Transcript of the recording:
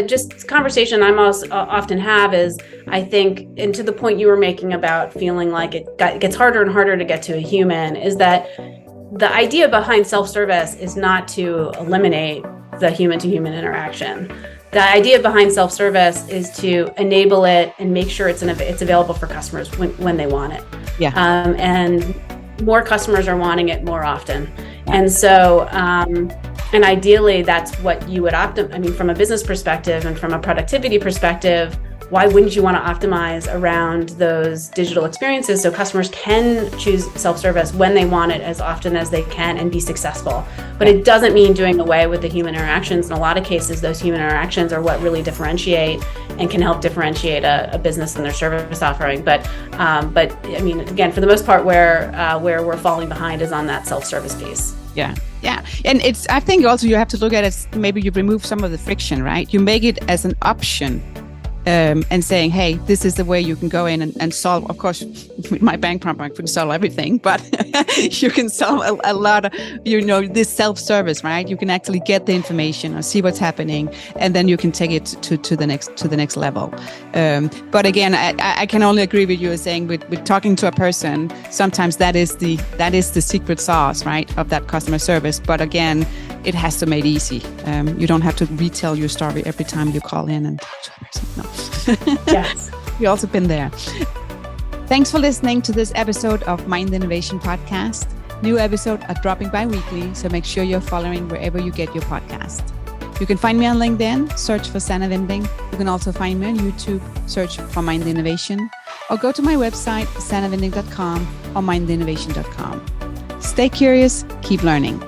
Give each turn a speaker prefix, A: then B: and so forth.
A: just conversation I'm also often have is, I think, and to the point you were making about feeling like it gets harder and harder to get to a human, is that the idea behind self-service is not to eliminate the human-to-human interaction. The idea behind self-service is to enable it and make sure it's available for customers when they want it.
B: Yeah.
A: And more customers are wanting it more often. And so, and ideally, that's what you would from a business perspective and from a productivity perspective, why wouldn't you want to optimize around those digital experiences so customers can choose self-service when they want it as often as they can and be successful? But it doesn't mean doing away with the human interactions. In a lot of cases, those human interactions are what really differentiate and can help differentiate a business and their service offering. But I mean, again, for the most part, where we're falling behind is on that self-service piece.
B: Yeah. And I think also you have to look at it, maybe you remove some of the friction, right? You make it as an option. And saying, hey, this is the way you can go in and solve. Of course, with my bank problem, I couldn't solve everything, but you can solve a lot of, this self-service, right? You can actually get the information or see what's happening, and then you can take it to the next level. But again, I can only agree with you as saying with talking to a person, sometimes that is the secret sauce, right, of that customer service. But again, it has to be made easy. You don't have to retell your story every time you call in and talk to a person. No.
A: Yes.
B: We've also been there. Thanks for listening to this episode of Mind Innovation Podcast. New episodes are dropping bi-weekly, so make sure you're following wherever you get your podcast. You can find me on LinkedIn, search for Sannah Vinding. You can also find me on YouTube, search for Mind Innovation, or go to my website, sannahvinding.com or mindinnovation.com. Stay curious, keep learning.